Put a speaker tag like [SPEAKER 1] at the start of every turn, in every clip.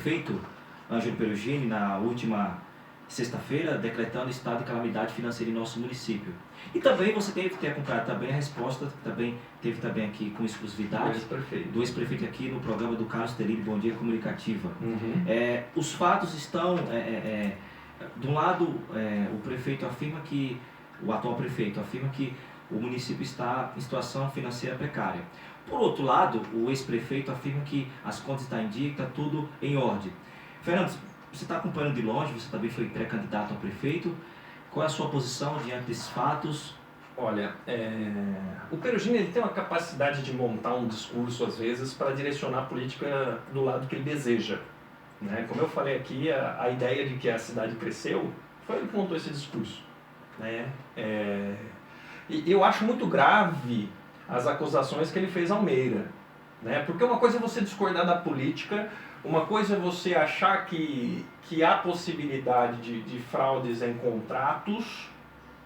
[SPEAKER 1] prefeito Ângelo Perugini, na última sexta-feira, decretando estado de calamidade financeira em nosso município. E também você teve que ter acompanhado também a resposta, teve também aqui com exclusividade do ex-prefeito aqui no programa do Carlos Terilli, Bom Dia Comunicativa. Os fatos estão, de um lado, o prefeito afirma que, o atual prefeito afirma que o município está em situação financeira precária. Por outro lado, o ex-prefeito afirma que as contas estão em dia, que está tudo em ordem. Fernando, você está acompanhando de longe, você também foi pré-candidato a prefeito. Qual é a sua posição diante desses fatos?
[SPEAKER 2] Olha, o Perugini ele tem uma capacidade de montar um discurso, às vezes, para direcionar a política do lado que ele deseja. Né? Como eu falei aqui, a ideia de que a cidade cresceu, foi ele que montou esse discurso. Né? E eu acho muito grave as acusações que ele fez ao Meira. Né? Porque uma coisa é você discordar da política, uma coisa é você achar que há possibilidade de fraudes em contratos,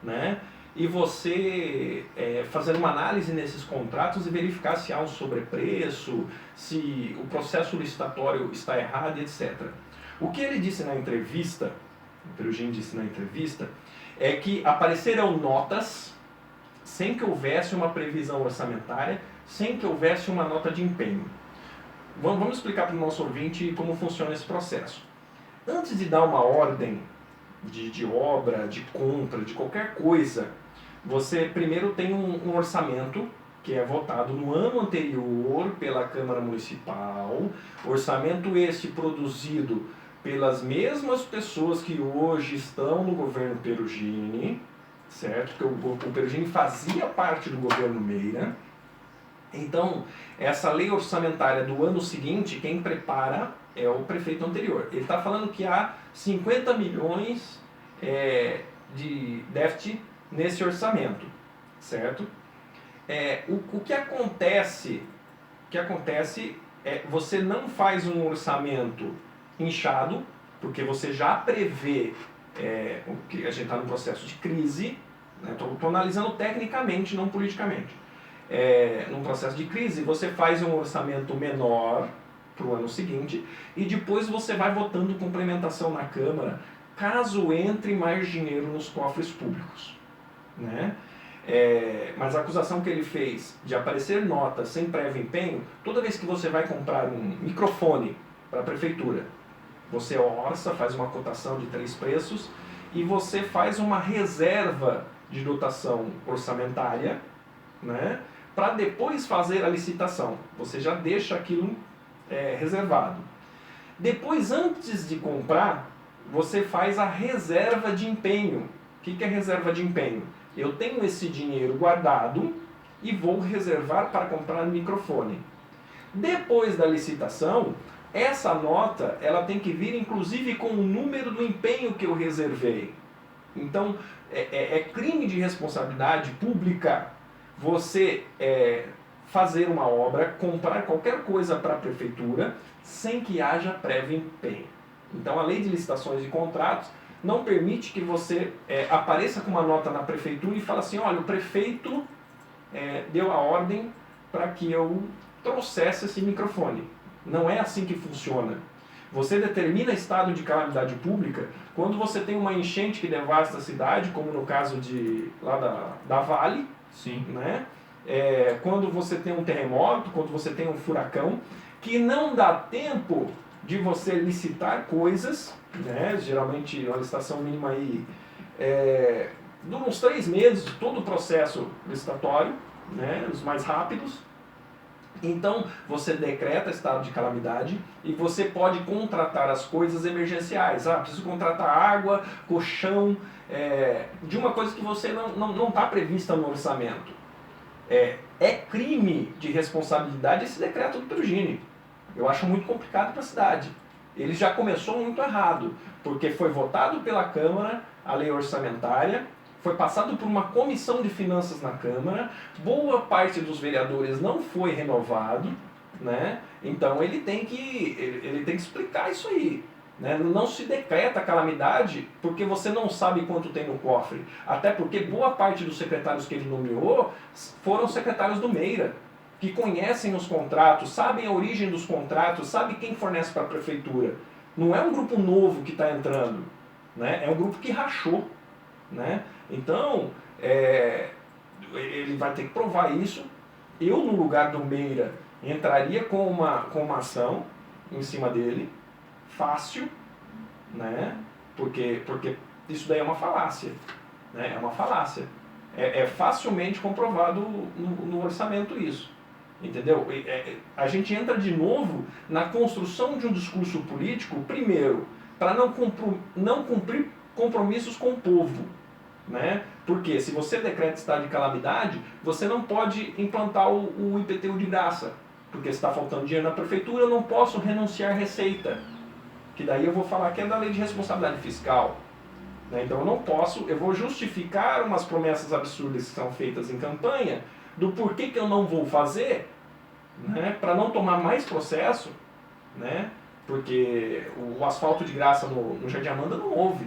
[SPEAKER 2] né? E você fazer uma análise nesses contratos e verificar se há um sobrepreço, se o processo licitatório está errado, etc. O que ele disse na entrevista, o Perugini disse na entrevista, é que apareceram notas sem que houvesse uma previsão orçamentária, sem que houvesse uma nota de empenho. Vamos explicar para o nosso ouvinte como funciona esse processo. Antes de dar uma ordem de obra, de compra, de qualquer coisa, você primeiro tem um orçamento que é votado no ano anterior pela Câmara Municipal, orçamento este produzido pelas mesmas pessoas que hoje estão no governo Perugini, certo? Porque o Perugini fazia parte do governo Meira. Então, essa lei orçamentária do ano seguinte, quem prepara é o prefeito anterior. Ele está falando que há 50 milhões de déficit nesse orçamento, certo? O que acontece é você não faz um orçamento inchado, porque você já prevê que a gente está no processo de crise, estou analisando tecnicamente, não politicamente. Num processo de crise, você faz um orçamento menor para o ano seguinte e depois você vai votando complementação na Câmara, caso entre mais dinheiro nos cofres públicos. Né? Mas a acusação que ele fez de aparecer nota sem prévio empenho, toda vez que você vai comprar um microfone para a prefeitura, você orça, faz uma cotação de 3 preços e você faz uma reserva de dotação orçamentária, né? Para depois fazer a licitação. Você já deixa aquilo reservado. Depois, antes de comprar, você faz a reserva de empenho. O que é reserva de empenho? Eu tenho esse dinheiro guardado e vou reservar para comprar microfone. Depois da licitação, essa nota ela tem que vir inclusive com o número do empenho que eu reservei. Então, é crime de responsabilidade pública você fazer uma obra, comprar qualquer coisa para a prefeitura sem que haja prévio empenho. Então a lei de licitações e contratos não permite que você apareça com uma nota na prefeitura e fale assim, olha, o prefeito deu a ordem para que eu trouxesse esse microfone. Não é assim que funciona. Você determina estado de calamidade pública quando você tem uma enchente que devasta a cidade, como no caso lá da Vale.
[SPEAKER 1] Sim.
[SPEAKER 2] Né? Quando você tem um terremoto, quando você tem um furacão, que não dá tempo de você licitar coisas, né? Geralmente a licitação mínima aí dura uns 3 meses, todo o processo licitatório, né? Os mais rápidos. Então você decreta estado de calamidade e você pode contratar as coisas emergenciais. Preciso contratar água, colchão, de uma coisa que você não está prevista no orçamento. É crime de responsabilidade esse decreto do Perugini. Eu acho muito complicado para a cidade. Ele já começou muito errado, porque foi votado pela Câmara a lei orçamentária, foi passado por uma comissão de finanças na Câmara, boa parte dos vereadores não foi renovado, né? Então ele tem que explicar isso aí. Né? Não se decreta calamidade porque você não sabe quanto tem no cofre. Até porque boa parte dos secretários que ele nomeou foram secretários do Meira. que conhecem os contratos, sabem a origem dos contratos, sabem quem fornece para a prefeitura. Não é um grupo novo que está entrando, né? É um grupo que rachou, né? Então, ele vai ter que provar isso. Eu, no lugar do Meira, entraria com uma ação em cima dele, fácil, né? Porque isso daí é uma falácia, né? É uma falácia. É facilmente comprovado no orçamento isso, entendeu? A gente entra de novo na construção de um discurso político, primeiro, para não cumprir compromissos com o povo, né? Porque se você decreta estado de calamidade, você não pode implantar o IPTU de graça, porque se está faltando dinheiro na prefeitura, eu não posso renunciar receita, que daí eu vou falar que é da lei de responsabilidade fiscal. Então eu não posso, eu vou justificar umas promessas absurdas que são feitas em campanha, do porquê que eu não vou fazer, né, para não tomar mais processo, né, porque o asfalto de graça no Jardim Amanda não houve.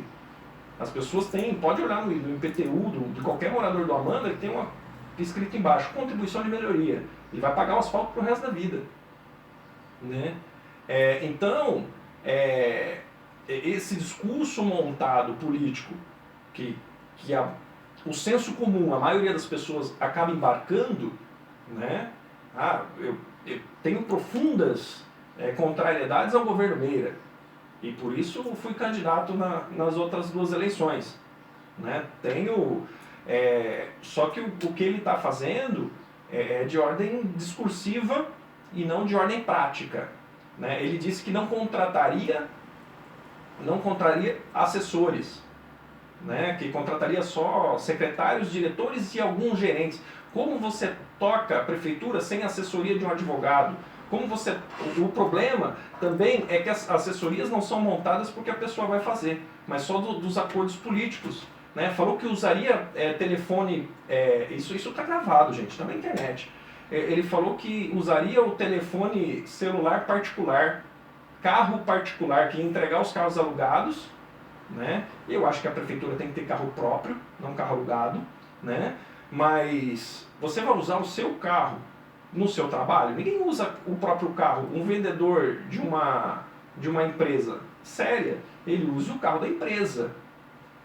[SPEAKER 2] As pessoas têm, pode olhar no IPTU de qualquer morador do Amanda, que tem uma escrito embaixo, contribuição de melhoria. Ele vai pagar o asfalto pro resto da vida, né? Então, esse discurso montado político que o senso comum, a maioria das pessoas acaba embarcando, né? Eu tenho profundas contrariedades ao governo Meira e por isso fui candidato nas outras duas eleições, né? Só que o que ele está fazendo é de ordem discursiva e não de ordem prática, né? Ele disse que não contrataria assessores, né? Que contrataria só secretários, diretores e alguns gerentes. Como você toca a prefeitura sem assessoria de um advogado? O problema também é que as assessorias não são montadas porque a pessoa vai fazer, mas só dos acordos políticos, né? Falou que usaria telefone, isso está gravado, gente, está na internet. Ele falou que usaria o telefone celular particular, carro particular, que ia entregar os carros alugados, né? Eu acho que a prefeitura tem que ter carro próprio, não carro alugado, né? Mas você vai usar o seu carro no seu trabalho? Ninguém usa o próprio carro. Um vendedor de uma empresa séria, ele usa o carro da empresa,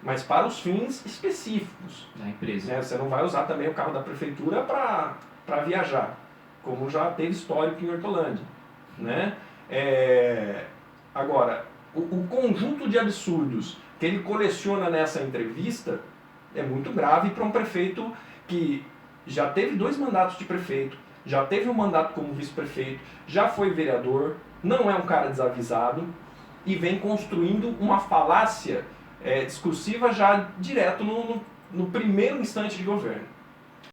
[SPEAKER 2] mas para os fins específicos
[SPEAKER 1] da empresa,
[SPEAKER 2] né? Você não vai usar também o carro da prefeitura para viajar, como já teve histórico em Hortolândia, né? Agora, o conjunto de absurdos que ele coleciona nessa entrevista é muito grave para um prefeito que já teve 2 mandatos de prefeito, já teve um mandato como vice-prefeito, já foi vereador, não é um cara desavisado e vem construindo uma falácia discursiva já direto no primeiro instante de governo.